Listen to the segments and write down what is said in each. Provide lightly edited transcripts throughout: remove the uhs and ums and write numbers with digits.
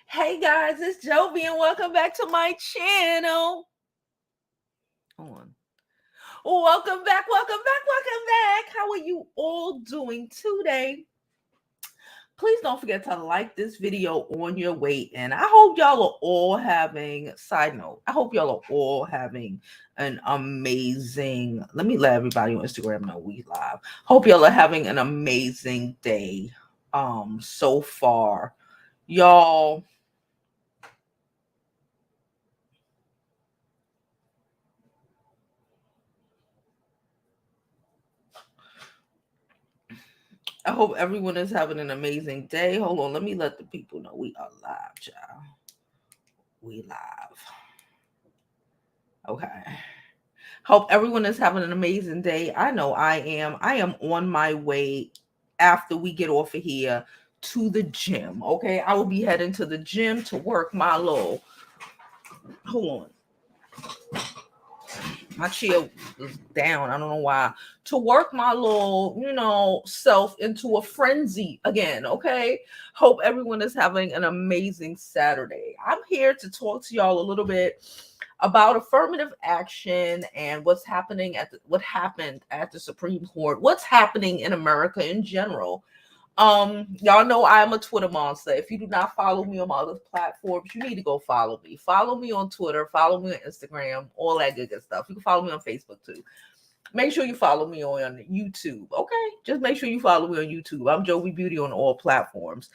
Hey guys, it's Jovi and welcome back to my channel. Hold on. Welcome back. How are you all doing today? Please don't forget to like this video on your way in. I hope y'all are all having, side note, I hope y'all are all having an amazing, let me let everybody on Instagram know we live. Hope y'all are having an amazing day so far. Y'all, I hope everyone is having an amazing day. Hold on, let me let the people know we are live, child. We live. Okay. Hope everyone is having an amazing day. I know I am. I am on my way after we get off of here to the gym. Okay. I will be heading to the gym to work my little. Hold on. My chair is down. I don't know why. To work my little, self into a frenzy again. Okay. Hope everyone is having an amazing Saturday. I'm here to talk to y'all a little bit about affirmative action and what happened at the Supreme Court, what's happening in America in general. Y'all know I am a Twitter monster. If you do not follow me on my other platforms, you need to go follow me. Follow me on Twitter, follow me on Instagram, all that good stuff. You can follow me on Facebook too. Make sure you follow me on YouTube. Okay, just make sure you follow me on YouTube. I'm Jovi Beauty on all platforms.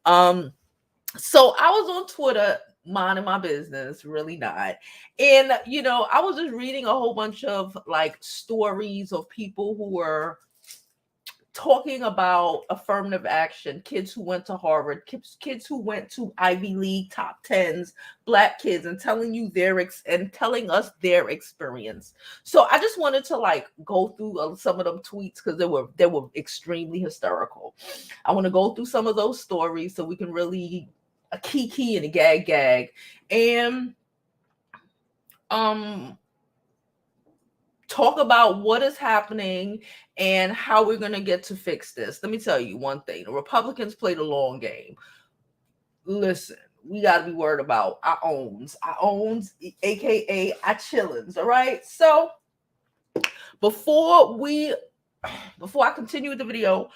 So I was on Twitter minding my business, really not. And I was just reading a whole bunch of like stories of people who were talking about affirmative action, kids who went to Harvard, kids who went to Ivy League top 10s, Black kids, and telling you telling us their experience. So I just wanted to like go through some of them tweets because they were extremely hysterical. I want to go through some of those stories so we can really a kiki and a gag and talk about what is happening and how we're going to get to fix this. Let me tell you one thing. The Republicans played a long game. Listen, we got to be worried about our owns, aka our chillins. All right. So before I continue with the video,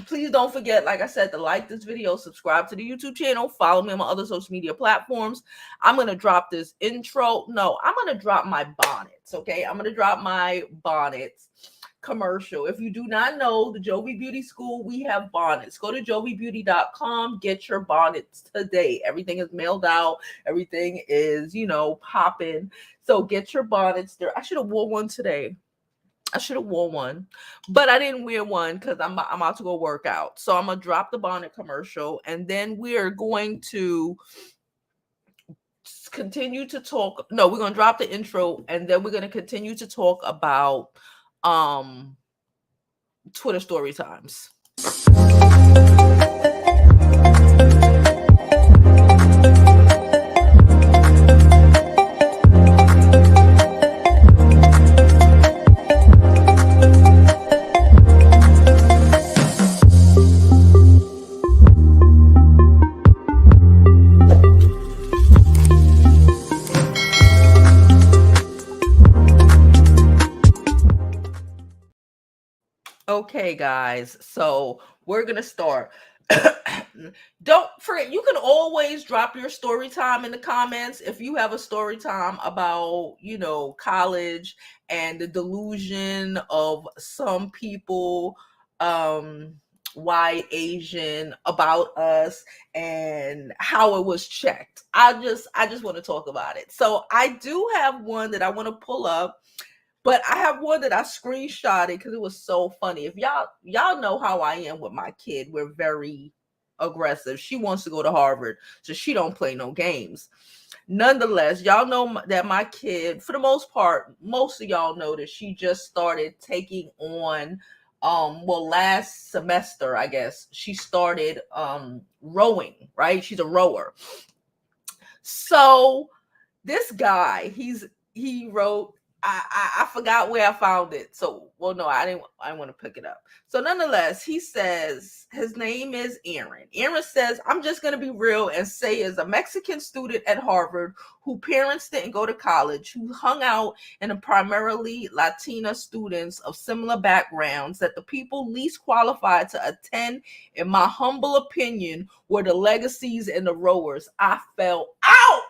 please don't forget, like I said, to like this video, subscribe to the YouTube channel, follow me on my other social media platforms. I'm going to drop this intro. No, I'm going to drop my bonnets, okay? I'm going to drop my bonnets commercial. If you do not know, the Jovi Beauty School, we have bonnets. Go to jovibeauty.com, get your bonnets today. Everything is mailed out. Everything is, popping. So get your bonnets there. I should have wore one today. But I didn't wear one because I'm about to go work out. So I'm gonna drop the bonnet commercial, and then we're going to continue to talk. No, we're gonna drop the intro, and then we're gonna continue to talk about Twitter story times. Okay, guys, so we're gonna start. Don't forget, you can always drop your story time in the comments if you have a story time about, college and the delusion of some people, white, Asian, about us and how it was checked. I just want to talk about it. So I do have one that I want to pull up. But I have one that I screenshotted because it was so funny. If y'all know how I am with my kid, we're very aggressive. She wants to go to Harvard, so she don't play no games. Nonetheless, y'all know that my kid, for the most part, most of y'all know that she just started taking on last semester, I guess, she started rowing, right? She's a rower. So this guy, he wrote I forgot where I found it. So, well, no, I didn't want to pick it up. So nonetheless, he says his name is Aaron. Aaron says, I'm just going to be real and say as a Mexican student at Harvard who parents didn't go to college, who hung out in a primarily Latina students of similar backgrounds, that the people least qualified to attend, in my humble opinion, were the legacies and the rowers. I fell out.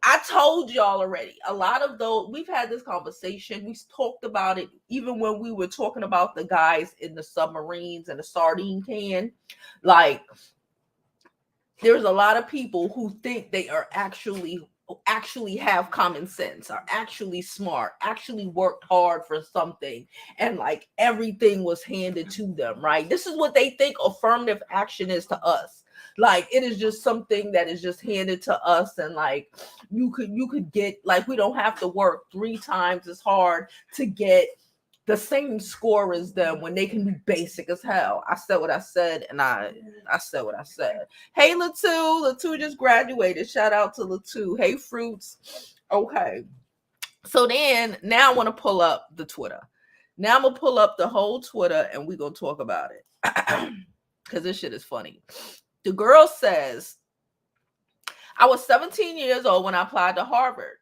I told y'all already, a lot of those, we've had this conversation. We talked about it even when we were talking about the guys in the submarines and the sardine can. Like, there's a lot of people who think they are actually have common sense, are actually smart, actually worked hard for something, and like everything was handed to them, right? This is what they think affirmative action is to us. Like, it is just something that is just handed to us, and like you could get, like, we don't have to work 3 times as hard to get the same score as them when they can be basic as hell. I said what I said, and I said what I said. Hey, Latu just graduated. Shout out to Latu. Hey, Fruits. Okay. So then, now I want to pull up the Twitter. Now I'm going to pull up the whole Twitter, and we're going to talk about it. Because this shit is funny. The girl says, I was 17 years old when I applied to Harvard.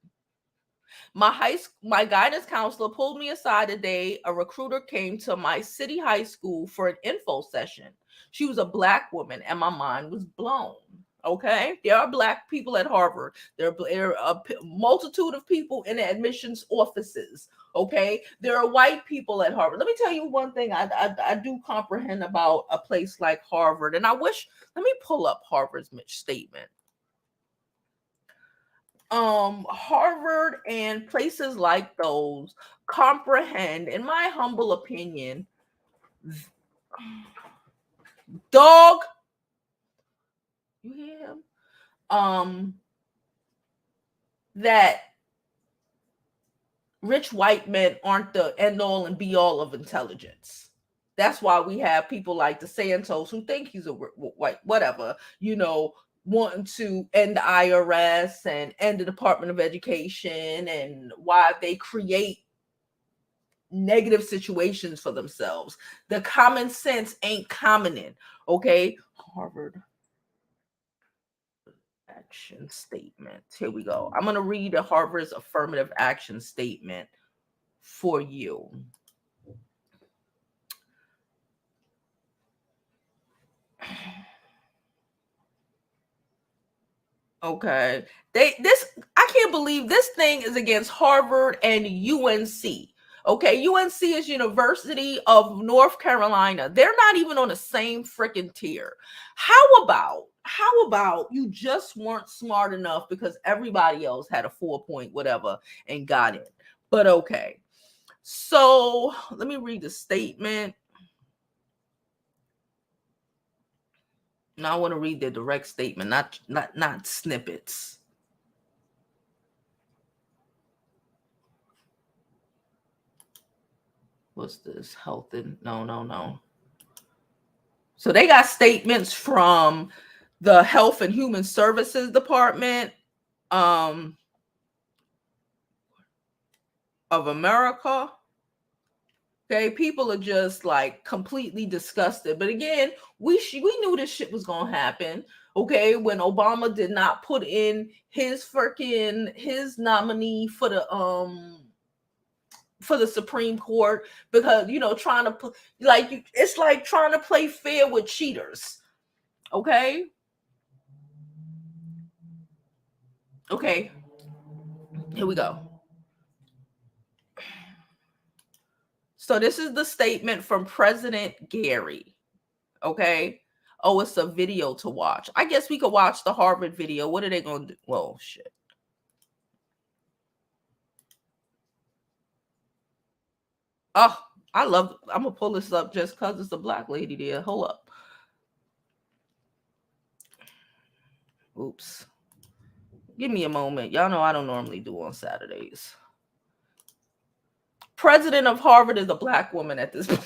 My guidance counselor pulled me aside the day a recruiter came to my city high school for an info session. She was a Black woman, and my mind was blown. Okay, there are Black people at Harvard. There are a multitude of people in the admissions offices. Okay, there are white people at Harvard. Let me tell you one thing I do comprehend about a place like Harvard, and I wish, let me pull up Harvard's statement. Harvard and places like those comprehend, in my humble opinion, dog, you hear him? That rich white men aren't the end all and be all of intelligence. That's why we have people like DeSantis who think he's a white, whatever, wanting to end the IRS and end the Department of Education, and why they create negative situations for themselves. The common sense ain't commoning. Okay, Harvard action statement. Here we go. I'm going to read the Harvard's affirmative action statement for you. Okay. I can't believe this thing is against Harvard and UNC. Okay, UNC is University of North Carolina. They're not even on the same freaking tier. How about you just weren't smart enough because everybody else had a 4 point whatever and got it? But okay. So let me read the statement. Now I want to read the direct statement, not snippets. What's this? Health and no. So they got statements from the Health and Human Services Department of America. Okay, people are just like completely disgusted. But again, we knew this shit was gonna happen. Okay, when Obama did not put in his nominee for the Supreme Court, because trying to put, like, it's like trying to play fair with cheaters. Okay, here we go. So this is the statement from President Gary. Okay. Oh, it's a video to watch. I guess we could watch the Harvard video. What are they going to do? Well, shit. Oh, I'm going to pull this up just because it's a Black lady there. Hold up. Oops. Give me a moment. Y'all know I don't normally do on Saturdays. President of Harvard is a Black woman at this point.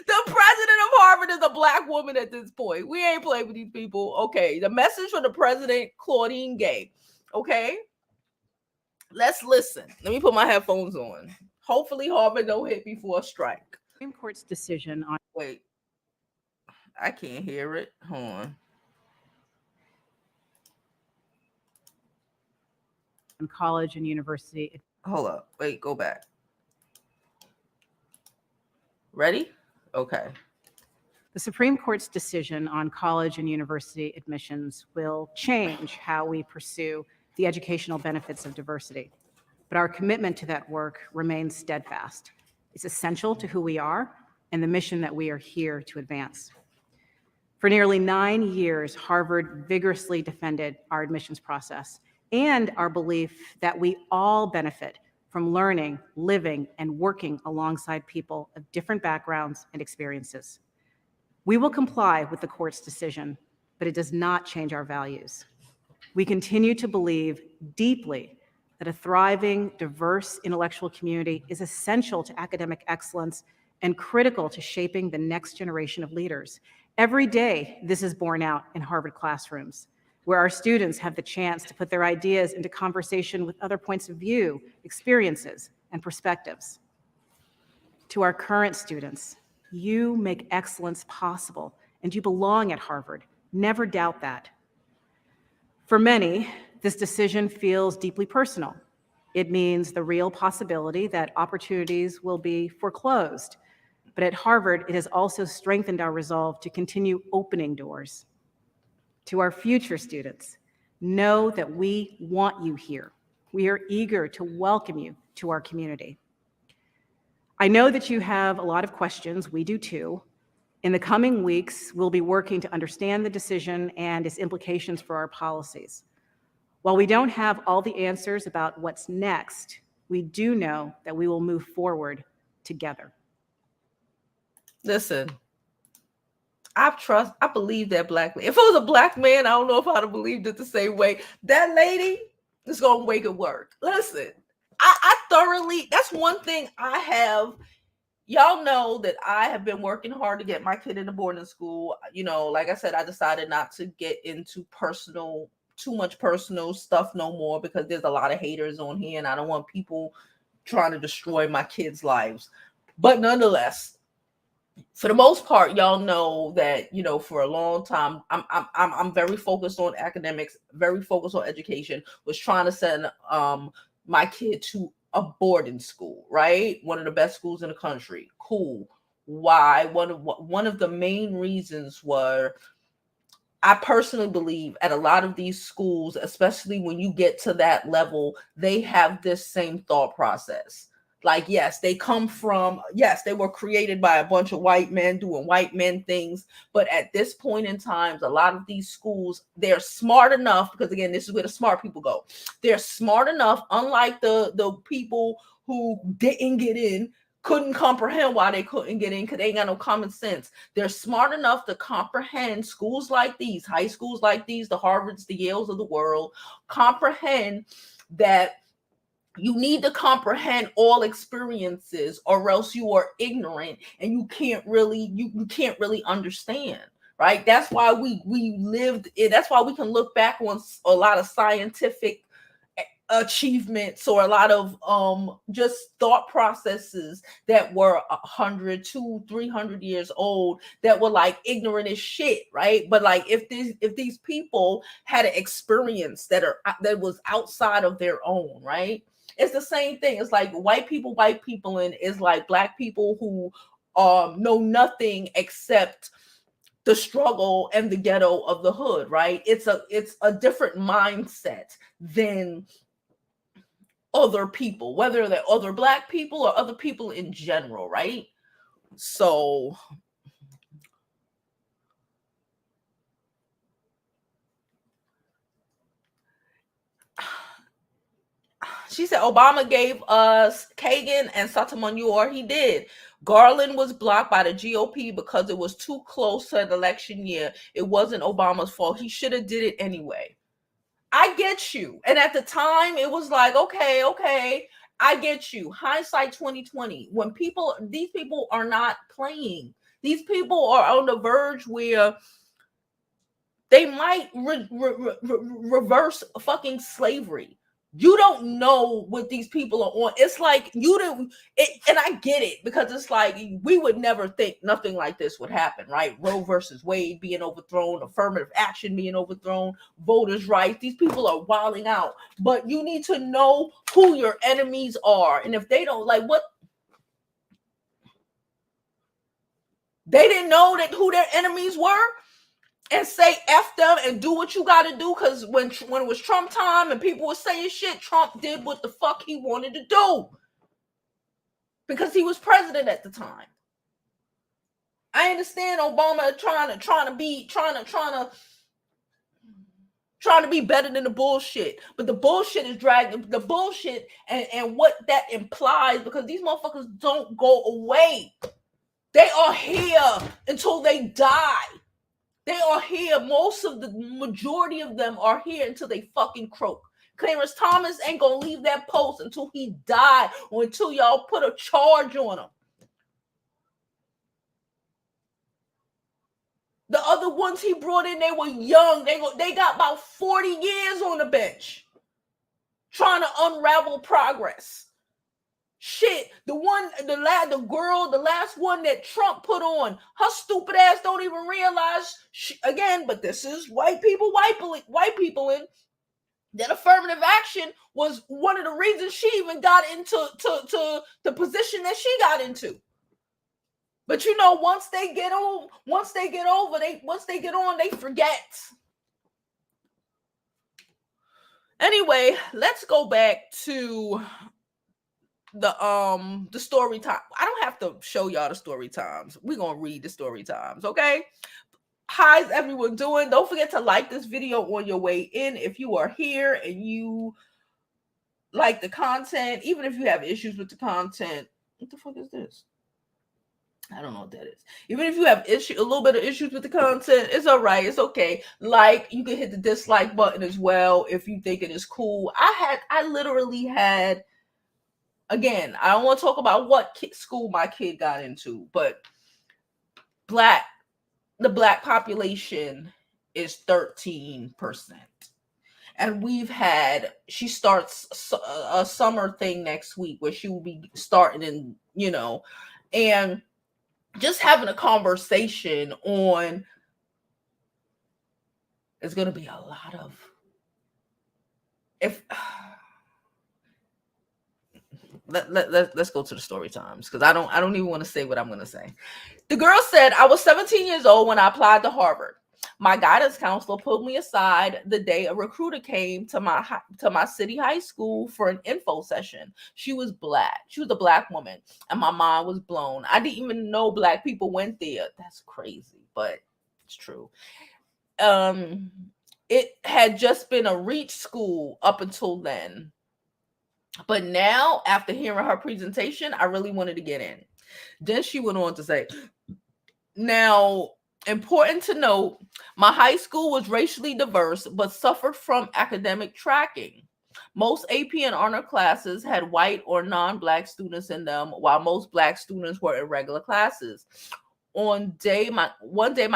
The president of Harvard is a Black woman at this point. We ain't playing with these people. Okay. The message from the president, Claudine Gay. Okay. Let's listen. Let me put my headphones on. Hopefully Harvard don't hit me for a strike. Supreme Court's decision on Wait, I can't hear it. Hold on. college and university. Hold up. Wait, go back. Ready? Okay. The Supreme Court's decision on college and university admissions will change how we pursue the educational benefits of diversity. But our commitment to that work remains steadfast. It's essential to who we are and the mission that we are here to advance. For nearly 9 years, Harvard vigorously defended our admissions process and our belief that we all benefit from learning, living, and working alongside people of different backgrounds and experiences. We will comply with the court's decision, but it does not change our values. We continue to believe deeply that a thriving, diverse intellectual community is essential to academic excellence and critical to shaping the next generation of leaders. Every day, this is borne out in Harvard classrooms, where our students have the chance to put their ideas into conversation with other points of view, experiences, and perspectives. To our current students, you make excellence possible, and you belong at Harvard. Never doubt that. For many, this decision feels deeply personal. It means the real possibility that opportunities will be foreclosed. But at Harvard, it has also strengthened our resolve to continue opening doors. To our future students, know that we want you here. We are eager to welcome you to our community. I know that you have a lot of questions. We do too. In the coming weeks, we'll be working to understand the decision and its implications for our policies. While we don't have all the answers about what's next, we do know that we will move forward together. Listen, I believe that black man. If it was a black man, I don't know if I'd have believed it the same way. That lady is gonna make it work. Listen, I thoroughly, that's one thing I have. Y'all know that I have been working hard to get my kid into boarding school. You know, like I said, I decided not to get into too much personal stuff no more because there's a lot of haters on here and I don't want people trying to destroy my kids' lives. But nonetheless, for the most part, y'all know that, you know, for a long time, I'm very focused on academics, very focused on education. Was trying to send my kid to a boarding school, right? One of the best schools in the country. Cool. Why? One of the main reasons were, I personally believe at a lot of these schools, especially when you get to that level, they have this same thought process. Like, yes, they were created by a bunch of white men doing white men things. But at this point in time, a lot of these schools, they're smart enough, because again, this is where the smart people go. They're smart enough, unlike the people who didn't get in, couldn't comprehend why they couldn't get in because they ain't got no common sense. They're smart enough to comprehend schools like these, high schools like these, the Harvards, the Yales of the world, comprehend that you need to comprehend all experiences or else you are ignorant and you can't really understand, right? That's why we lived in, that's why we can look back on a lot of scientific achievements or a lot of just thought processes that were 100, 200, 300 years old that were like ignorant as shit, right? But like if these people had an experience that was outside of their own, right? It's the same thing. It's like white people, and it's like black people who know nothing except the struggle and the ghetto of the hood, right? It's a different mindset than other people, whether they're other black people or other people in general, right? So she said Obama gave us Kagan and Sotomayor. He did. Garland was blocked by the GOP because it was too close to an election year. It wasn't Obama's fault. He should have did it anyway. I get you. And at the time, it was like, okay, I get you. Hindsight 2020. When these people are not playing. These people are on the verge where they might reverse fucking slavery. You don't know what these people are on. It's like you didn't and I get it, because it's like we would never think nothing like this would happen, right? Roe versus Wade being overthrown, affirmative action being overthrown, voters' rights. These people are wilding out. But you need to know who your enemies are. And if they don't like what they didn't know that who their enemies were, and say F them and do what you got to do. Because when it was Trump time and people were saying shit, Trump did what the fuck he wanted to do because he was president at the time. I understand Obama trying to be better than the bullshit, but the bullshit is dragging the bullshit and what that implies, because these motherfuckers don't go away. They are here until they die. They are here. Most of the majority of them are here until they fucking croak. Clarence Thomas ain't gonna leave that post until he died or until y'all put a charge on him. The other ones he brought in, they were young. They got about 40 years on the bench trying to unravel progress. Shit, the last one that Trump put on, her stupid ass don't even realize, again, but this is white people in, that affirmative action was one of the reasons she even got into to the position that she got into. But you know, once they get on, they forget. Anyway, let's go back to the story time. I don't have to show y'all the story times. We're gonna read the story times, okay? How's everyone doing? Don't forget to like this video on your way in if you are here and you like the content, even if you have issues with the content. What the fuck is this? I don't know what that is. Even if you have a little bit of issues with the content, it's all right. It's okay. Like, you can hit the dislike button as well if you think it is cool. I literally had, again, I don't want to talk about what school my kid got into, but the black population is 13%. And she starts a summer thing next week where she will be starting in, and just having a conversation on, it's going to be a lot of, let's go to the story times, because I don't even want to say what I'm going to say. The girl said, I was 17 years old when I applied to Harvard. My guidance counselor pulled me aside the day a recruiter came to my city high school for an info session. She was black. She was a black woman, and my mind was blown. I didn't even know black people went there. That's crazy, but it's true. It had just been a reach school up until then. But now, after hearing her presentation, I really wanted to get in. Then she went on to say, now, important to note, my high school was racially diverse, but suffered from academic tracking. Most AP and honor classes had white or non-black students in them, while most black students were in regular classes. One day, my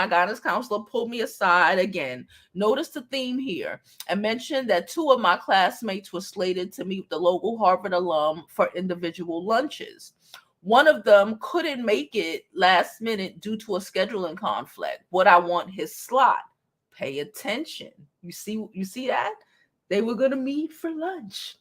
guidance counselor pulled me aside again, noticed the theme here, and mentioned that 2 of my classmates were slated to meet the local Harvard alum for individual lunches. One of them couldn't make it last minute due to a scheduling conflict. Would I want his slot? Pay attention. You see that? They were going to meet for lunch.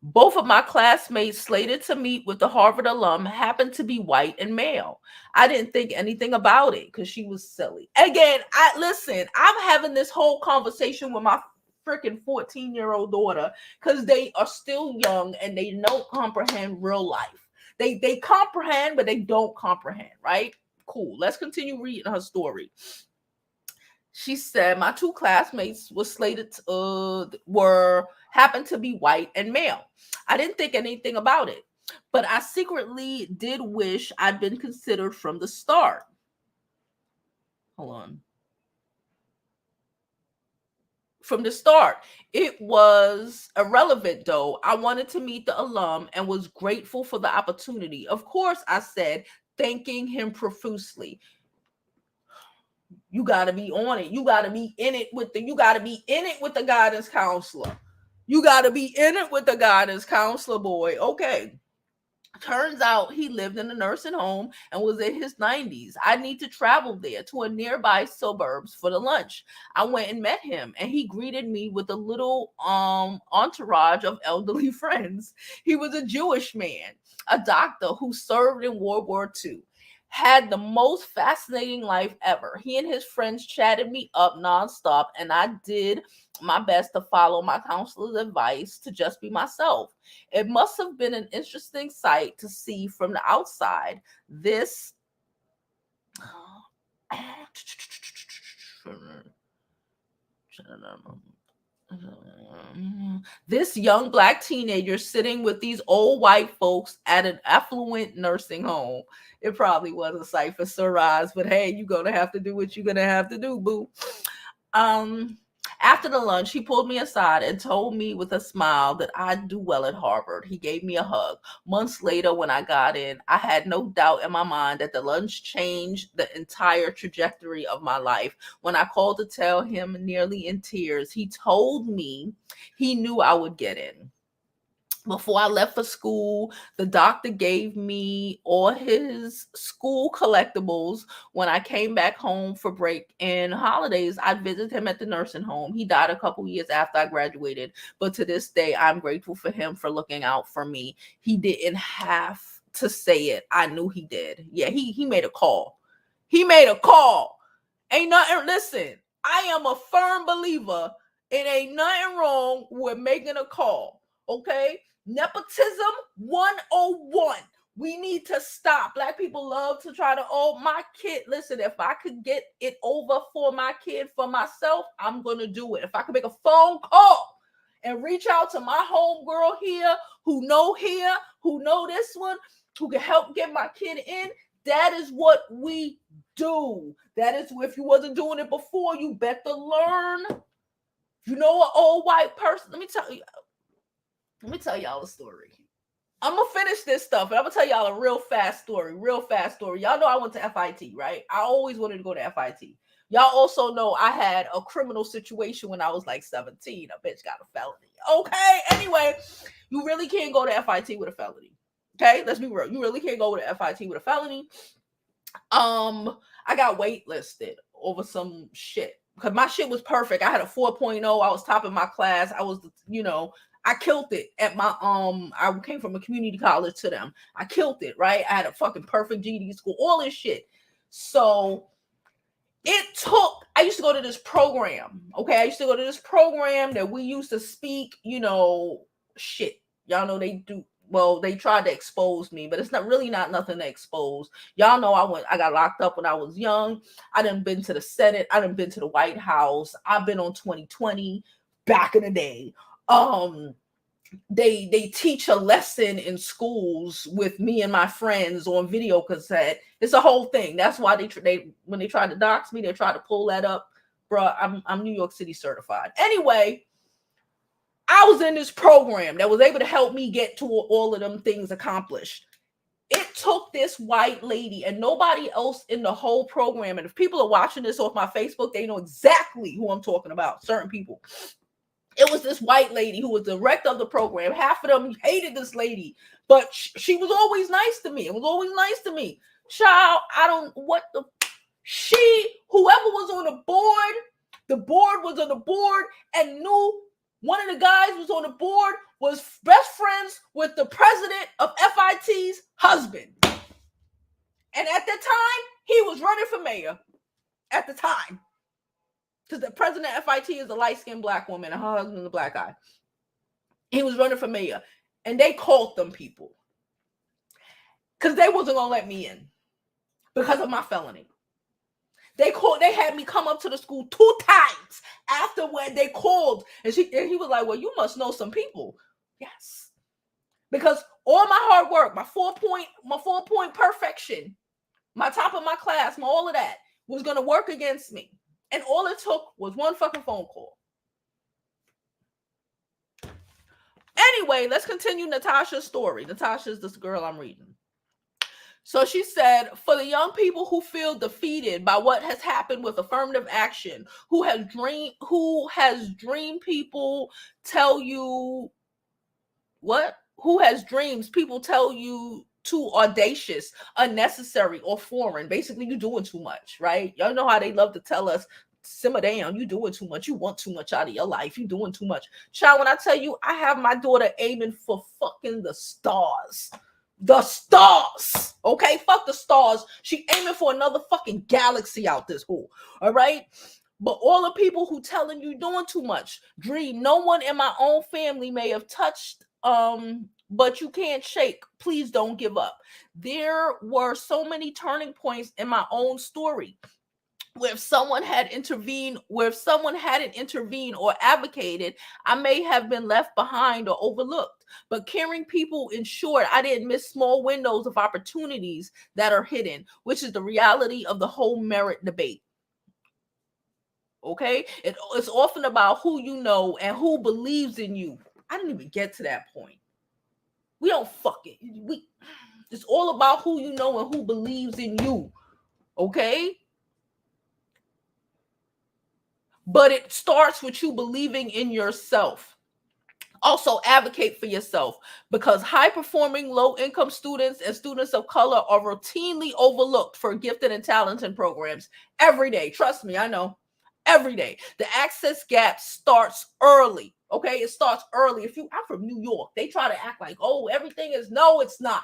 Both of my classmates slated to meet with the Harvard alum happened to be white and male. I didn't think anything about it because she was silly. Again, I'm having this whole conversation with my freaking 14-year-old daughter because they are still young and they don't comprehend real life. They comprehend, but they don't comprehend, right? Cool. Let's continue reading her story. She said, my 2 classmates were slated happened to be white and male. I didn't think anything about it, but I secretly did wish I'd been considered from the start. Hold on. From the start. It was irrelevant, though. I wanted to meet the alum and was grateful for the opportunity. Of course, I said, thanking him profusely. You got to be on it. You got to be in it with the guidance counselor. You got to be in it with the guidance counselor, boy. Okay. Turns out he lived in a nursing home and was in his 90s. I need to travel there to a nearby suburbs for the lunch. I went and met him, and he greeted me with a little entourage of elderly friends. He was a Jewish man, a doctor who served in World War II. Had the most fascinating life ever. He and his friends chatted me up nonstop, and I did my best to follow my counselor's advice to just be myself. It must have been an interesting sight to see from the outside. This young black teenager sitting with these old white folks at an affluent nursing home. It probably was a sight for Sir Eyes, but hey, you're gonna have to do what you're gonna have to do, boo. After the lunch, he pulled me aside and told me with a smile that I'd do well at Harvard. He gave me a hug. Months later, when I got in, I had no doubt in my mind that the lunch changed the entire trajectory of my life. When I called to tell him, nearly in tears, he told me he knew I would get in. Before I left for school, the doctor gave me all his school collectibles. When I came back home for break and holidays, I'd visit him at the nursing home. He died a couple years after I graduated, but to this day, I'm grateful for him for looking out for me. He didn't have to say it. I knew he did. Yeah, he made a call. He made a call. Ain't nothing, listen, I am a firm believer it ain't nothing wrong with making a call, okay? Nepotism 101. We need to stop. Black people love to try to, oh, my kid. Listen, if I could get it over for my kid, for myself, I'm going to do it. If I could make a phone call and reach out to my homegirl here, who know this one, who can help get my kid in, that is what we do. That is, if you wasn't doing it before, you better learn. You know, an old white person. Let me tell y'all a story. I'm gonna finish this stuff, and I'm gonna tell y'all a real fast story. Y'all know I went to FIT, right? I always wanted to go to FIT. Y'all also know I had a criminal situation when I was like 17. A bitch got a felony. Okay. Anyway, you really can't go to FIT with a felony. Okay, let's be real. You really can't go to FIT with a felony. I got waitlisted over some shit because my shit was perfect. I had a 4.0. I was top of my class. I was, I killed it at my I came from a community college to them. I killed it, right? I had a fucking perfect GED score, all this shit. So I used to go to this program. Okay, I used to go to this program that we used to speak, shit. Y'all know they do. Well, they tried to expose me, but it's not nothing to expose. Y'all know I got locked up when I was young. I done been to the Senate. I done been to the White House. I've been on 2020 back in the day. They teach a lesson in schools with me and my friends on video cassette. It's a whole thing. That's why they when they tried to dox me, they tried to pull that up. Bruh, I'm New York City certified. Anyway, I was in this program that was able to help me get to all of them things accomplished. It took this white lady and nobody else in the whole program. And if people are watching this off my Facebook, they know exactly who I'm talking about. Certain people. It was this white lady who was the director of the program. Half of them hated this lady, but she was always nice to me. It was always nice to me. Child, whoever was on the board was on the board and knew one of the guys was on the board was best friends with the president of FIT's husband. And at the time, he was running for mayor. At the time. Because the president of FIT is a light-skinned black woman and her husband is a black guy. He was running for mayor. And they called them people. Because they wasn't going to let me in. Because of my felony. They had me come up to the school 2 times after when they called. And he was like, well, you must know some people. Yes. Because all my hard work, my 4-point perfection, my top of my class, all of that was going to work against me. And all it took was one fucking phone call. Anyway, let's continue Natasha's story. Natasha's this girl I'm reading. So she said, for the young people who feel defeated by what has happened with affirmative action, who has dreamed people tell you what? Who has dreams people tell you too audacious, unnecessary, or foreign. Basically, you're doing too much, right? Y'all know how they love to tell us, simmer down, you doing too much, you want too much out of your life, you doing too much. Child, when I tell you, I have my daughter aiming for fucking the stars. The stars, okay? Fuck the stars. She aiming for another fucking galaxy out this hole, all right? But all the people who telling you doing too much, dream. No one in my own family may have touched, but you can't shake. Please don't give up. There were so many turning points in my own story where if someone hadn't intervened or advocated, I may have been left behind or overlooked. But caring people ensured I didn't miss small windows of opportunities that are hidden, which is the reality of the whole merit debate. Okay? It's often about who you know and who believes in you. I didn't even get to that point. We don't fuck it. It's all about who you know and who believes in you. Okay? But it starts with you believing in yourself. Also, advocate for yourself, because high-performing low-income students and students of color are routinely overlooked for gifted and talented programs every day. Trust me, I know. Every day. The access gap starts early. Okay, it starts early. I'm from New York, they try to act like, oh, everything is, no, it's not.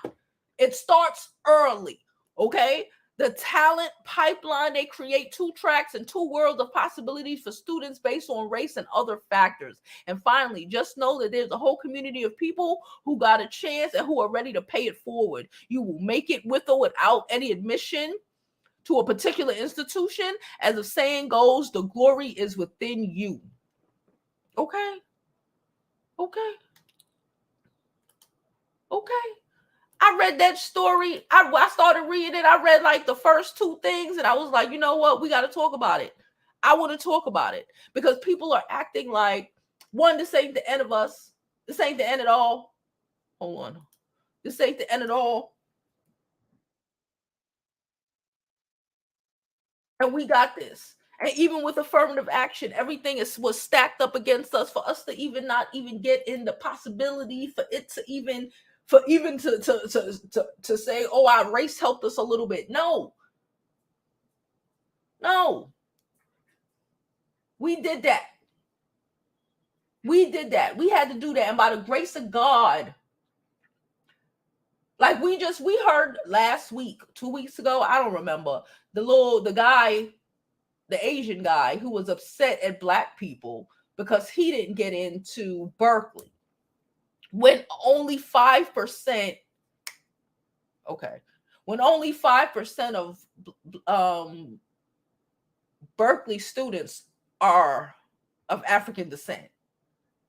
It starts early. Okay, the talent pipeline, they create two tracks and two worlds of possibilities for students based on race and other factors. And finally, just know that there's a whole community of people who got a chance and who are ready to pay it forward. You will make it with or without any admission to a particular institution. As the saying goes, the glory is within you. Okay? Okay? Okay? I read that story. I started reading it. I read like the first two things and I was like, you know what? We got to talk about it. I want to talk about it because people are acting like, one, this ain't the end of us. This ain't the end at all. Hold on. This ain't the end at all. And we got this. And even with affirmative action, everything was stacked up against us for us to even not even get in the possibility for it to even to say, oh, our race helped us a little bit. No. We did that. We had to do that. And by the grace of God, like we heard last week, 2 weeks ago, I don't remember, the Asian guy who was upset at Black people because he didn't get into Berkeley. When only 5%, when only 5% of Berkeley students are of African descent,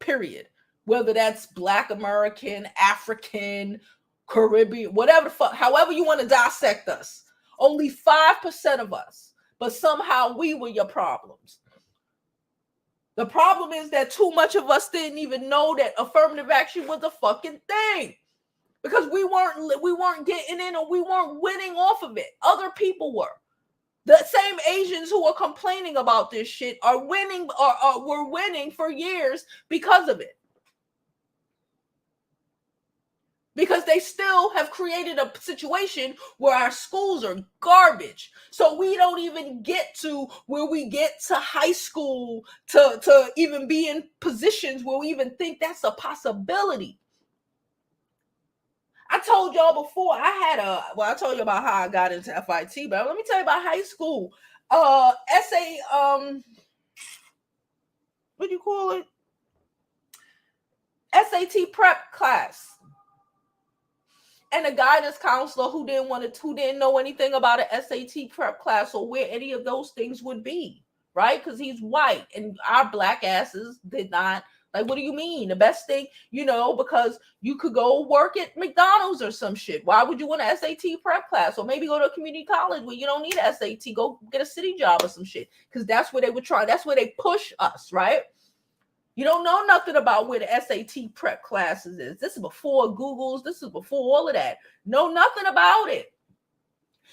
period. Whether that's Black American, African, Caribbean, whatever the fuck, however you want to dissect us, only 5% of us, but somehow we were your problems. The problem is that too much of us didn't even know that affirmative action was a fucking thing because we weren't getting in or we weren't winning off of it. Other people were. The same Asians who are complaining about this shit are winning or were winning for years because of it. Because they still have created a situation where our schools are garbage. So we don't even get to where we get to high school to even be in positions where we even think that's a possibility. I told y'all before, I told you about how I got into FIT, but let me tell you about high school. What do you call it? SAT prep class. And a guidance counselor who didn't know anything about an SAT prep class or where any of those things would be, right? Because he's white and our Black asses did not. Like, what do you mean? The best thing, because you could go work at McDonald's or some shit. Why would you want an SAT prep class? Or maybe go to a community college where you don't need an SAT. Go get a city job or some shit. Because that's where they would try. That's where they push us, right? You don't know nothing about where the SAT prep classes is. This is before Google's. This is before all of that. Know nothing about it.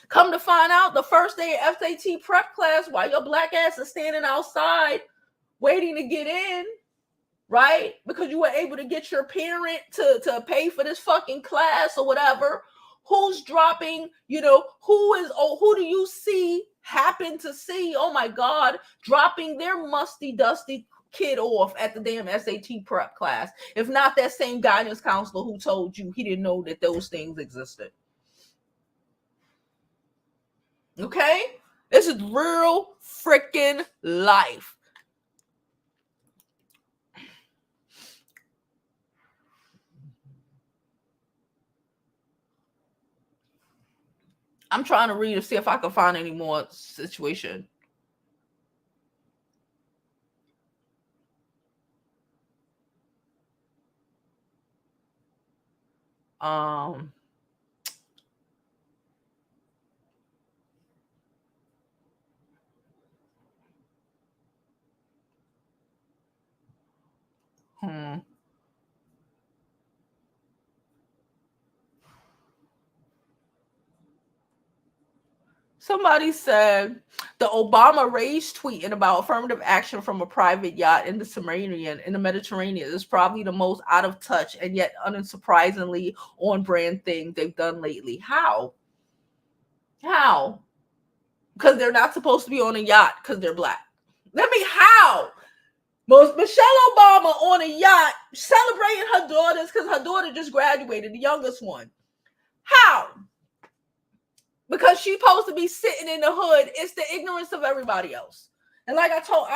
Come to find out, the first day of SAT prep class, while your black ass is standing outside waiting to get in, right? Because you were able to get your parent to pay for this fucking class or whatever. Who's dropping, who do you happen to see, oh my God, dropping their musty, dusty kid off at the damn SAT prep class? If not that same guidance counselor who told you he didn't know that those things existed. Okay? This is real freaking life. I'm trying to read to see if I can find any more situation. Somebody said the Obama race tweeting about affirmative action from a private yacht in the Mediterranean is probably the most out of touch and yet unsurprisingly on brand thing they've done lately. How? Because they're not supposed to be on a yacht because they're black. How? Michelle Obama on a yacht celebrating her daughters because her daughter just graduated, the youngest one. How? Because she's supposed to be sitting in the hood. It's the ignorance of everybody else. And like I told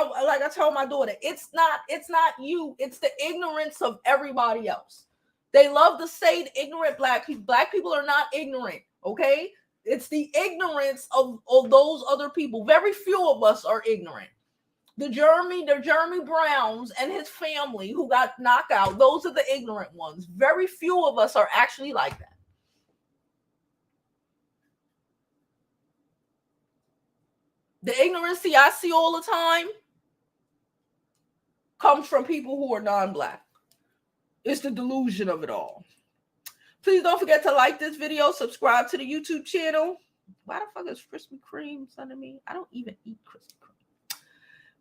my daughter, it's not you. It's the ignorance of everybody else. They love to say the ignorant black people. Black people are not ignorant, okay? It's the ignorance of those other people. Very few of us are ignorant. The Jeremy Browns and his family who got knocked out, those are the ignorant ones. Very few of us are actually like that. The ignorance I see all the time comes from people who are non-black. It's the delusion of it all. Please don't forget to like this video, subscribe to the YouTube channel. Why the fuck is Krispy Kreme sending me? I don't even eat Krispy Kreme.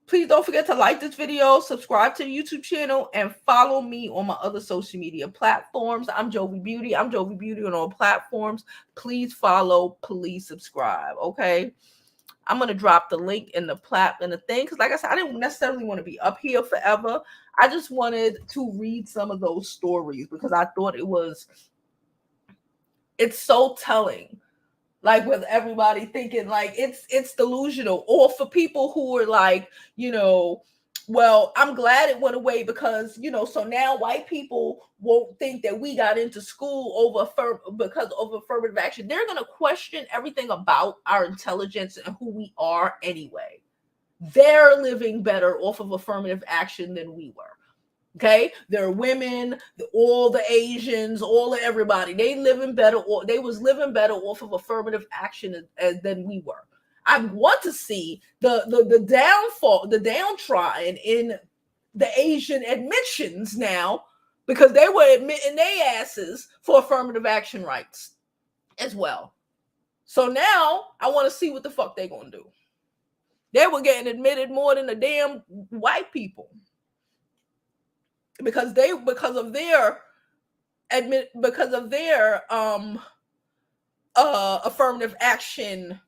Please don't forget to like this video, subscribe to the YouTube channel, and follow me on my other social media platforms. I'm Jovi Beauty. I'm Jovi Beauty on all platforms. Please follow, please subscribe, okay? I'm going to drop the link in the thing because, like I said, I didn't necessarily want to be up here forever. I just wanted to read some of those stories because I thought it's so telling. Like with everybody thinking like it's delusional, or for people who are like, well, I'm glad it went away because, so now white people won't think that we got into school because of affirmative action. They're going to question everything about our intelligence and who we are anyway. They're living better off of affirmative action than we were. Okay, there are women, all the Asians, all of everybody. They was living better off of affirmative action than we were. I want to see the downfall, the downtrodden in the Asian admissions now, because they were admitting their asses for affirmative action rights as well. So now I want to see what the fuck they gonna do. They were getting admitted more than the damn white people. Because of their affirmative action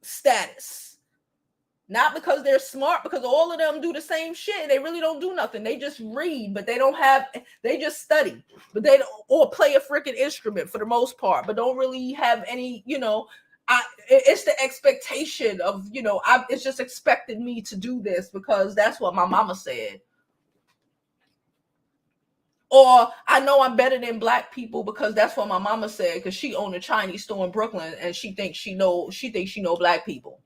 status, not because they're smart, because all of them do the same shit. They really don't do nothing. They just read, but they just study, but they don't, or play a freaking instrument for the most part, but don't really have any, it's the expectation of, it's just expected me to do this because that's what my mama said. Or I know I'm better than black people because that's what my mama said, because she owned a Chinese store in Brooklyn and she thinks she know black people.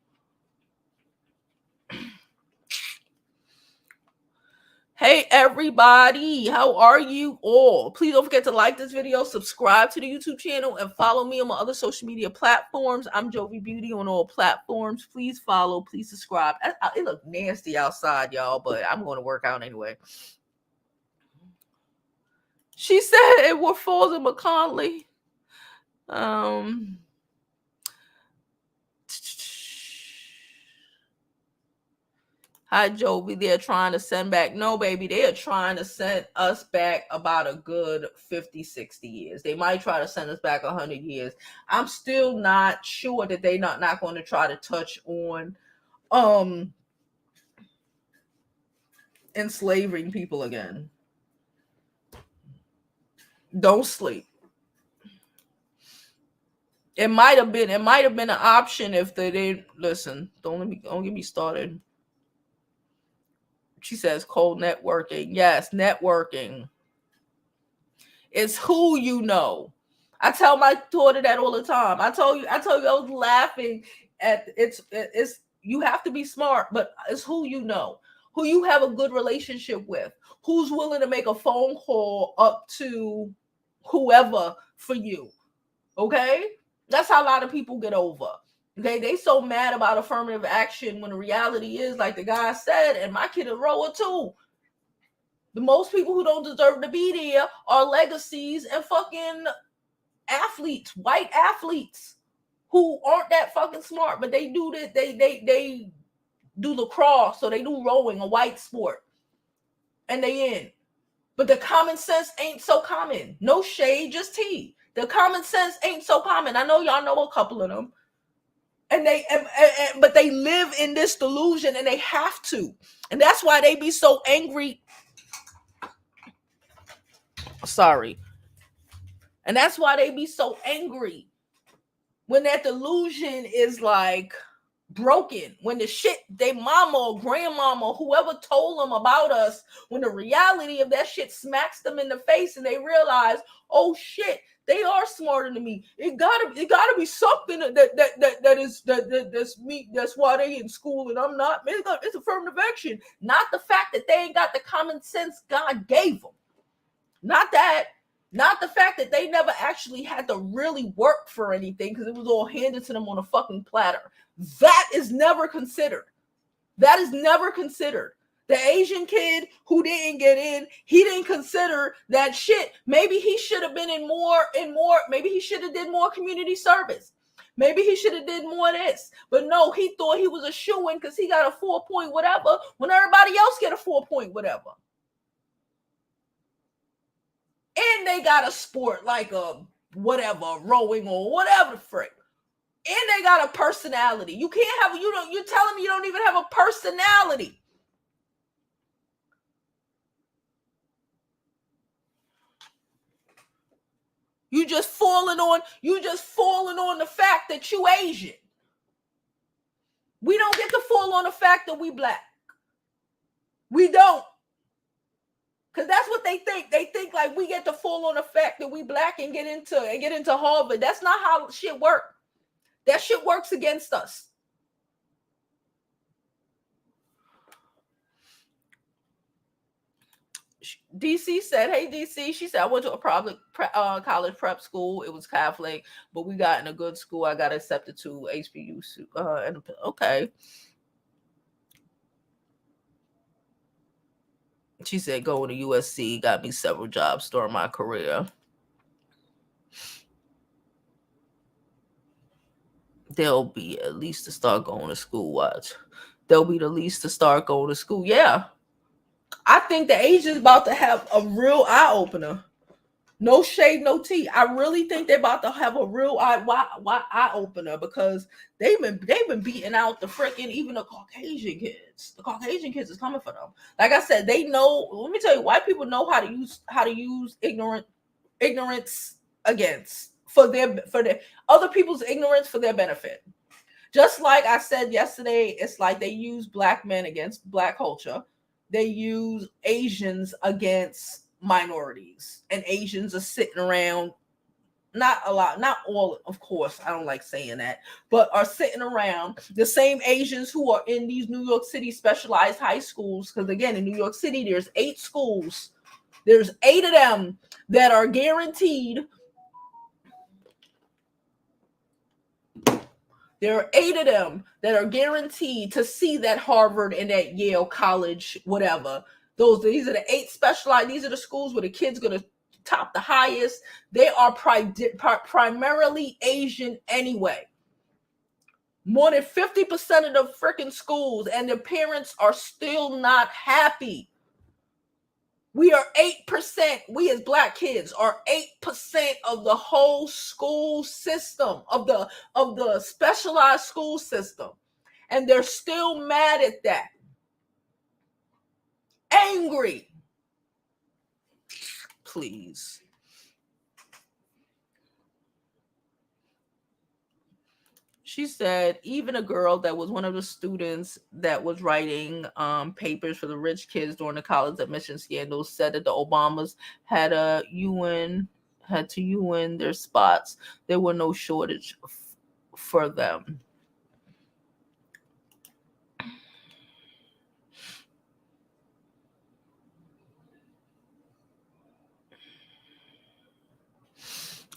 Hey everybody, how are you all? Please don't forget to like this video, subscribe to the YouTube channel, and follow me on my other social media platforms. I'm Jovi Beauty on all platforms. Please follow, please subscribe. It look nasty outside, y'all, but I'm going to work out anyway. She said it was Falls in McConley. Hi, Jovi. They're trying to send back. No, baby. They are trying to send us back about a good 50, 60 years. They might try to send us back 100 years. I'm still not sure that they're not going to try to touch on enslaving people again. Don't sleep. It might have been an option if they didn't listen. Don't get me started. She says cold networking. Yes, networking. It's who you know. I tell my daughter that all the time. I told you I was laughing at it's you have to be smart, but it's who you know, who you have a good relationship with, who's willing to make a phone call up to whoever for you. Okay? That's how a lot of people get over. Okay, they so mad about affirmative action when the reality is, like the guy said, and my kid a rower too. The most people who don't deserve to be there are legacies and fucking athletes, white athletes who aren't that fucking smart, but they do that. They do lacrosse, so they do rowing, a white sport, and they in. But the common sense ain't so common. No shade, just tea. The common sense ain't so common. I know y'all know a couple of them. And but they live in this delusion and they have to. And that's why they be so angry. Sorry. And that's why they be so angry when that delusion is like broken, when the shit they mama or grandmama or whoever told them about us, when the reality of that shit smacks them in the face and they realize, oh shit, they are smarter than me. It gotta be something that's me. That's why they in school and I'm not. It's affirmative action, not the fact that they ain't got the common sense God gave them. Not that. Not the fact that they never actually had to really work for anything because it was all handed to them on a fucking platter. That is never considered. That is never considered. The Asian kid who didn't get in, he didn't consider that shit. Maybe he should have been in more, maybe he should have did more community service. Maybe he should have did more of this. But no, he thought he was a shoo-in because he got a 4-point whatever when everybody else get a 4-point whatever. And they got a sport like a whatever, rowing or whatever the frick. And they got a personality. You can't have, you're telling me you don't even have a personality. You just falling on the fact that you Asian. We don't get to fall on the fact that we black. We don't. Because that's what they think. They think like we get to fall on the fact that we black and get into Harvard. That's not how shit works. That shit works against us. DC said, hey, DC, she said, I went to a college prep school. It was Catholic, but we got in a good school. I got accepted to HBU. Okay. She said, going to USC got me several jobs during my career. They'll be at least to start going to school. Watch. They'll be the least to start going to school. Yeah. I think the Asians about to have a real eye-opener. No shade, no tea. I really think they're about to have a real eye-opener because they've been beating out the freaking even the Caucasian kids. The Caucasian kids is coming for them. Like I said, they know. Let me tell you, white people know how to use ignorance for their other people's ignorance for their benefit. Just like I said yesterday, it's like they use black men against black culture. They use Asians against minorities, and Asians are sitting around, not a lot, not all, of course, I don't like saying that, but are sitting around the same Asians who are in these New York City specialized high schools. Because again, in New York City, there's 8 schools. There's 8 of them that are guaranteed. There are 8 of them that are guaranteed to see that Harvard and that Yale College, whatever. These are the 8 specialized. These are the schools where the kids going to top the highest. They are primarily Asian anyway. More than 50% of the freaking schools, and the parents are still not happy. We are 8%. We as Black kids are 8% of the whole school system, of the specialized school system. And they're still mad at that. Angry. Please. She said even a girl that was one of the students that was writing papers for the rich kids during the college admission scandal said that the Obamas had to UN their spots. There were no shortage for them.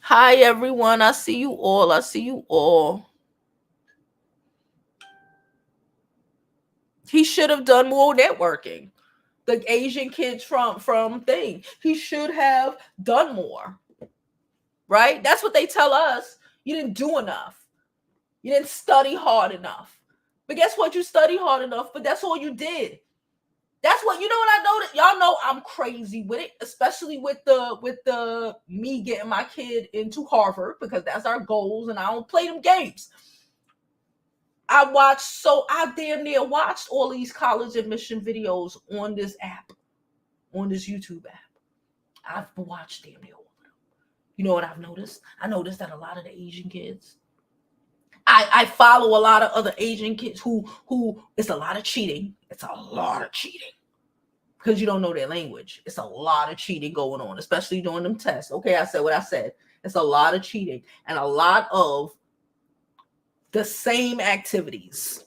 Hi everyone, I see you all. I see you all. He should have done more networking. The Asian kids from thing. He should have done more. Right? That's what they tell us. You didn't do enough. You didn't study hard enough. But guess what? You study hard enough, but that's all you did. That's what, you know what I noticed? Y'all know I'm crazy with it, especially with the me getting my kid into Harvard, because that's our goals, and I don't play them games. I damn near watched all these college admission videos on this app, on this YouTube app. I've watched damn near all of them. You know what I've noticed? I noticed that a lot of the Asian kids, I follow a lot of other Asian kids who it's a lot of cheating. It's a lot of cheating. Because you don't know their language. It's a lot of cheating going on, especially during them tests. Okay, I said what I said. It's a lot of cheating and a lot of the same activities.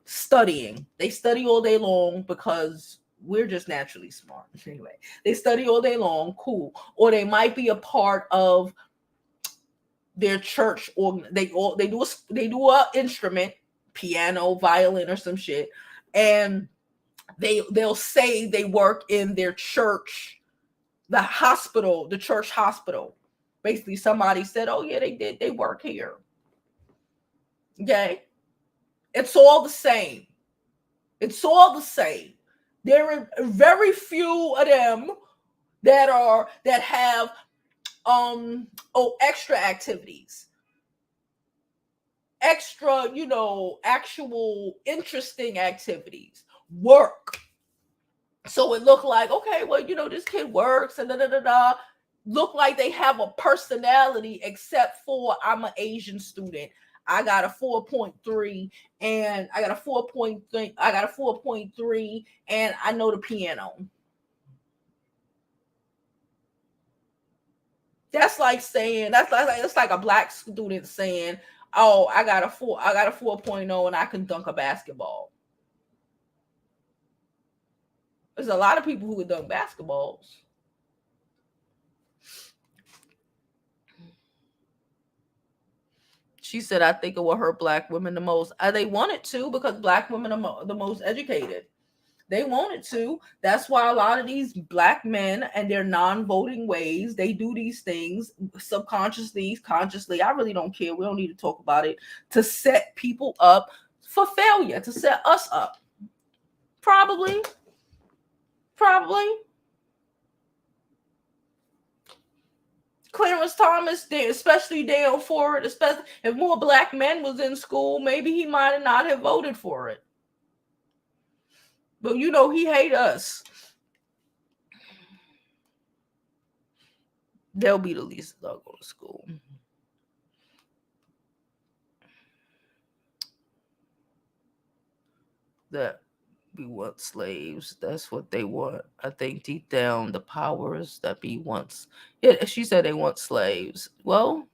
Studying. They study all day long because we're just naturally smart. Anyway, they study all day long, cool. Or they might be a part of their church, or they do a instrument, piano, violin, or some shit, and they'll say they work in their church, the hospital, the church hospital. Basically, somebody said, "Oh yeah, they work here." Okay, it's all the same. It's all the same. There are very few of them that have extra activities, extra, actual interesting activities, work. So it looked like, okay, well, this kid works and look like they have a personality, except for I'm an Asian student. I got a 4.3 and I got a 4.3 and I know the piano. That's like saying, that's like a Black student saying, "Oh, I got a 4.0 and I can dunk a basketball." There's a lot of people who can dunk basketballs. She said, "I think it will hurt Black women the most." They wanted to, because Black women are the most educated. They wanted to. That's why a lot of these Black men and their non-voting ways, they do these things subconsciously, consciously. I really don't care. We don't need to talk about it, to set people up for failure, to set us up. Probably. Clarence Thomas, especially down for it, especially if more Black men was in school, maybe he might not have voted for it. But he hate us. They'll be the least they'll go to school. That we want slaves. That's what they want. I think deep down, the powers that be wants. Yeah, she said they want slaves. Well,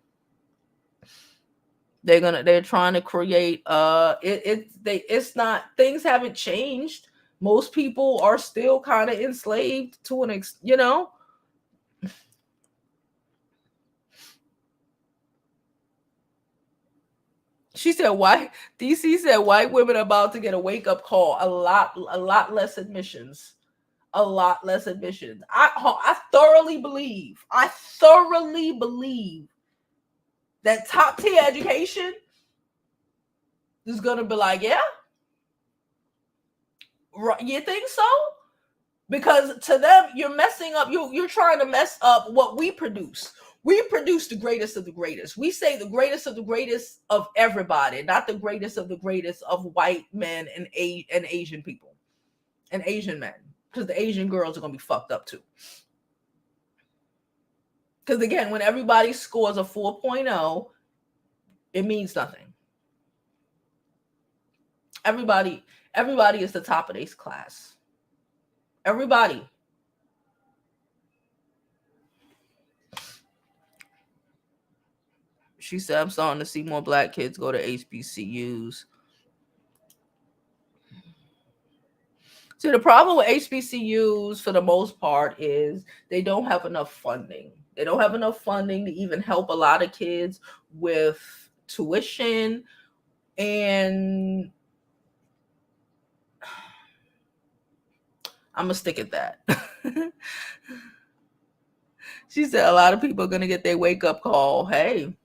they're trying to create. It's not, things haven't changed. Most people are still kind of enslaved to an She said, DC said white women are about to get a wake-up call. A lot less admissions. A lot less admissions. I thoroughly believe that top tier education is going to be like, yeah, you think so? Because to them, you're messing up. You're trying to mess up what we produce. We produce the greatest of the greatest. We say the greatest of the greatest of everybody, not the greatest of the greatest of white men and Asian people and Asian men. Because the Asian girls are going to be fucked up too. Because again, when everybody scores a 4.0, it means nothing. Everybody is the top of this class. Everybody. She said, I'm starting to see more black kids go to HBCUs. See, the problem with HBCUs for the most part is they don't have enough funding. They don't have enough funding to even help a lot of kids with tuition. And I'm going to stick at that. She said a lot of people are going to get their wake-up call. Hey,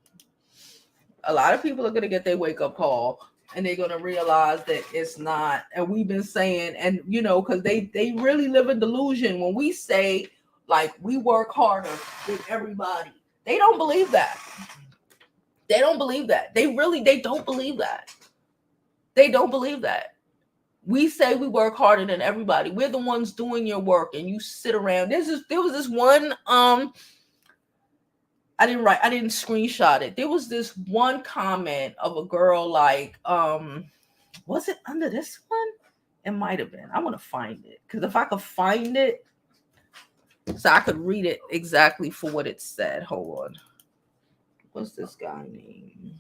a lot of people are going to get their wake-up call. And they're going to realize that it's not. And we've been saying, and you know, because they really live in delusion when we say, like, we work harder than everybody. They don't believe that. They don't believe that. They don't believe that. They don't believe that. We say we work harder than everybody. We're the ones doing your work, and you sit around. There was this one, I didn't screenshot it. There was this one comment of a girl like, was it under this one? It might have been. I want to find it. Because if I could find it, so I could read it exactly for what it said. Hold on. What's this guy name?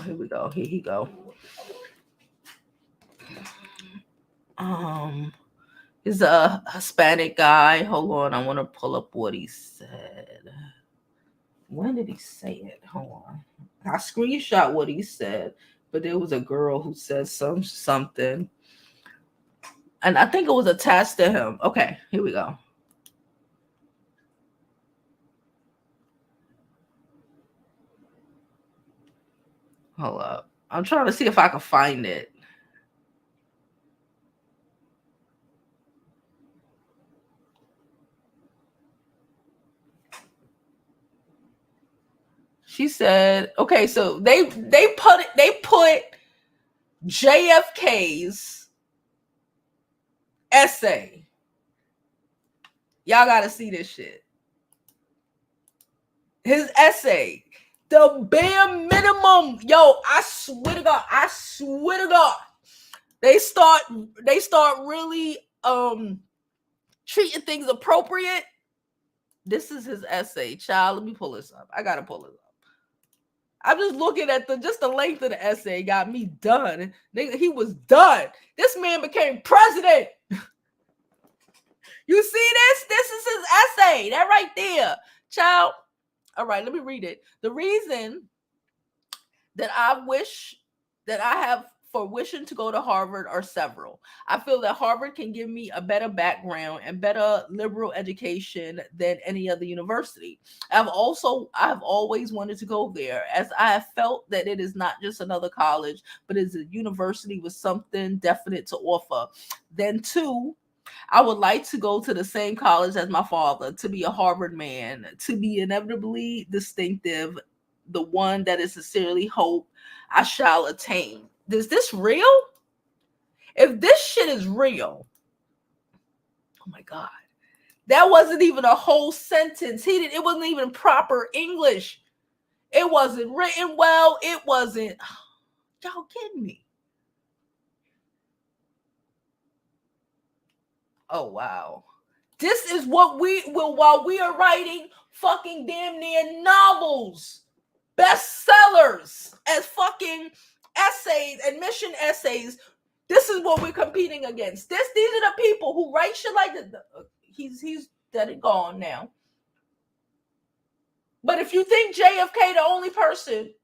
Here we go. Here he go. He's a Hispanic guy. Hold on. I want to pull up what he said. When did he say it? Hold on. I screenshot what he said, but there was a girl who said something. And I think it was attached to him. Okay, here we go. Hold up. I'm trying to see if I can find it. She said, okay, so they put JFK's essay. Y'all gotta see this shit. His essay, the bare minimum. Yo, I swear to God. They start really treating things appropriate. This is his essay, child. Let me pull this up. I gotta pull it up. I'm just looking at the length of the essay got me done. He was done. This man became president. You see this? This is his essay. That right there, child. All right, let me read it. The reason that I wish that I have for wishing to go to Harvard are several. I feel that Harvard can give me a better background and better liberal education than any other university. I've always wanted to go there, as I have felt that it is not just another college, but it's a university with something definite to offer. Then two, I would like to go to the same college as my father, to be a Harvard man, to be inevitably distinctive, the one that I sincerely hope I shall attain. Is this real? If this shit is real, oh my God. That wasn't even a whole sentence. It wasn't even proper English. It wasn't written well. It wasn't. Y'all kidding me? Oh, wow. This is what we will, while we are writing fucking damn near novels, bestsellers as fucking essays, admission essays. This is what we're competing against. These are the people who write shit like this. He's dead and gone now. But if you think JFK the only person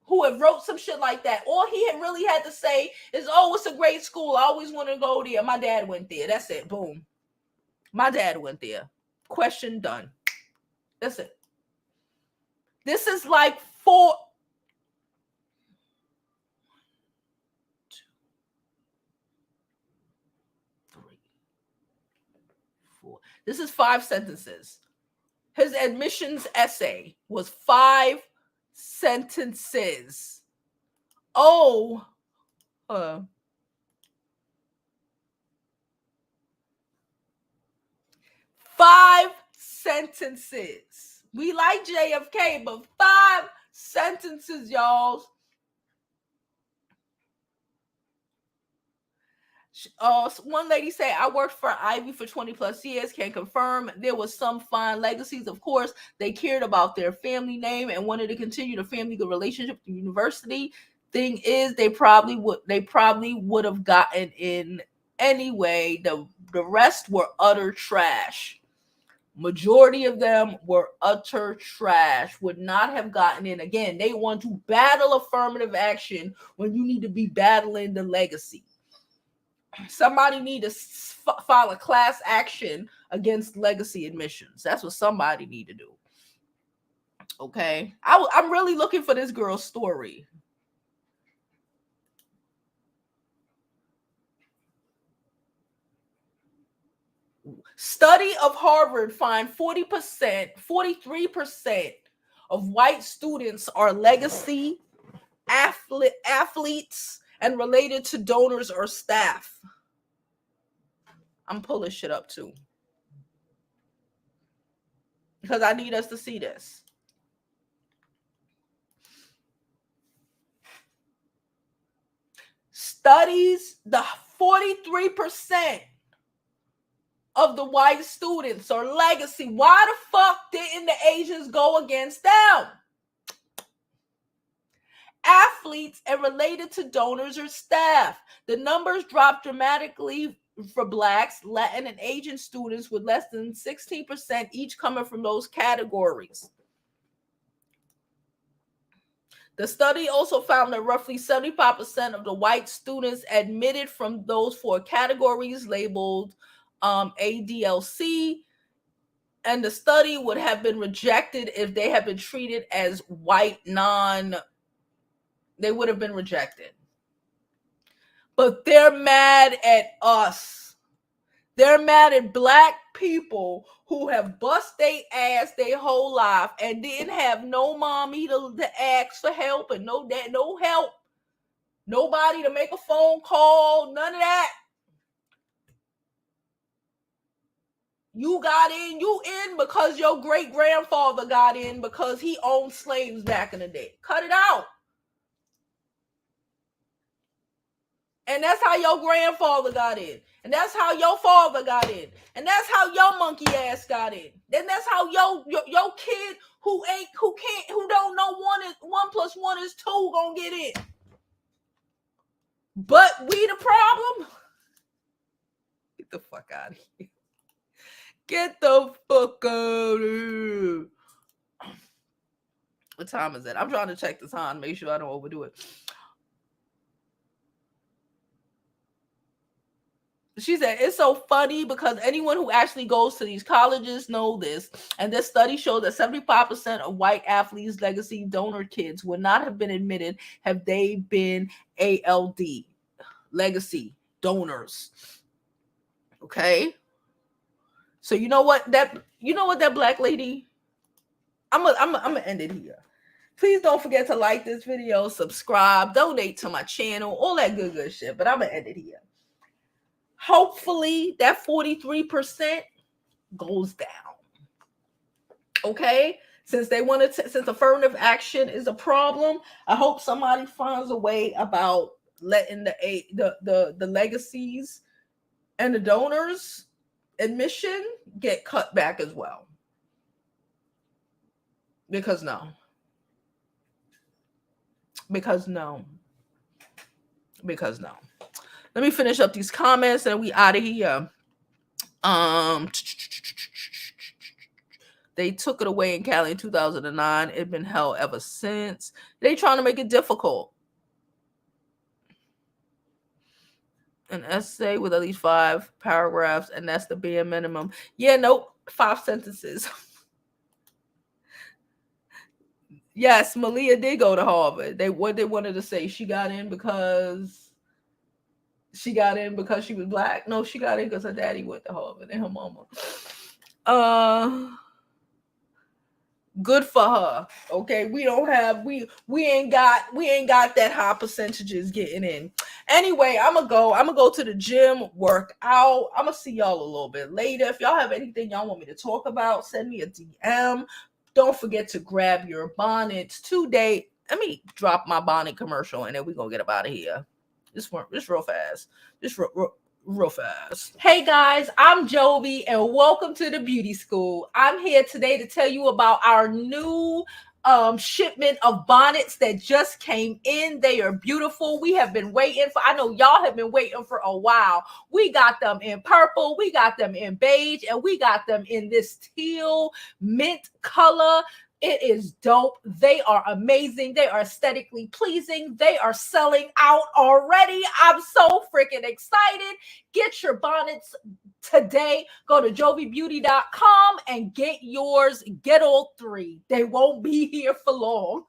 who had wrote some shit like that, all he had really had to say is, oh, it's a great school. I always want to go there. My dad went there. That's it. Boom. My dad went there. Question done. That's it. This is like 4, 2, 3, 4. This is 5 sentences. His admissions essay was 5 sentences. Oh, 5 sentences. We like JFK, but 5 sentences, y'all. One lady said, I worked for Ivy for 20 plus years, can confirm there was some fine legacies. Of course, they cared about their family name and wanted to continue the family good relationship with the university. Thing is, they probably would have gotten in anyway. The rest were utter trash. Majority of them were utter trash, would not have gotten in. Again, they want to battle affirmative action when you need to be battling the legacy. Somebody need to file a class action against legacy admissions. That's what somebody need to do. Okay. I'm really looking for this girl's story. Study of Harvard find 43% of white students are legacy athletes and related to donors or staff. I'm pulling shit up too, because I need us to see this. Studies, the 43% of the white students are legacy. Why the fuck didn't the Asians go against them? Athletes and related to donors or staff. The numbers dropped dramatically for Blacks, Latin, and Asian students, with less than 16% each coming from those categories. The study also found that roughly 75% of the white students admitted from those 4 categories labeled ADLC, and the study would have been rejected if they had been treated as white they would have been rejected. But they're mad at us. They're mad at Black people who have bust their ass their whole life and didn't have no mommy to ask for help, and no help. Nobody to make a phone call, none of that. You got in, because your great-grandfather got in because he owned slaves back in the day. Cut it out. And that's how your grandfather got in. And that's how your father got in. And that's how your monkey ass got in. Then that's how your kid who don't know 1 + 1 is 2 gonna get in. But we the problem? Get the fuck out of here. Get the fuck out of here. What time is it? I'm trying to check the time, make sure I don't overdo it. She said, it's so funny because anyone who actually goes to these colleges know this. And this study showed that 75% of white athletes, legacy donor kids, would not have been admitted had they been ALD, legacy donors. Okay. So you know what that Black lady, I'm gonna end it here. Please don't forget to like this video, subscribe, donate to my channel, all that good shit. But I'm gonna end it here. Hopefully that 43% goes down. Okay? Since they wanted to, since affirmative action is a problem, I hope somebody finds a way about letting the legacies and the donors admission get cut back as well. Because no. Let me finish up these comments and we out of here. They took it away in Cali in 2009. It's been hell ever since. They trying to make it difficult. An essay with at least 5 paragraphs, and that's the bare minimum. Yeah, nope, 5 sentences. Yes, Malia did go to Harvard. What they wanted to say, she got in because she was black. No, she got in because her daddy went to Harvard and her mama. Good for her. Okay, we ain't got that high percentages getting in. Anyway, I'm gonna go to the gym, work out. I'm gonna see y'all a little bit later. If y'all have anything y'all want me to talk about, send me a DM. Don't forget to grab your bonnets today. Let me drop my bonnet commercial and then we're gonna get up out of here. This real fast. This real fast. Hey guys, I'm Jovi and welcome to the beauty school. I'm here today to tell you about our new shipment of bonnets that just came in. They are beautiful. We have been waiting for, I know y'all have been waiting for a while. We got them in purple, we got them in beige, and we got them in this teal mint color. It is dope. They are amazing. They are aesthetically pleasing. They are selling out already. I'm so freaking excited. Get your bonnets today. Go to jovibeauty.com and get yours. Get all 3. They won't be here for long.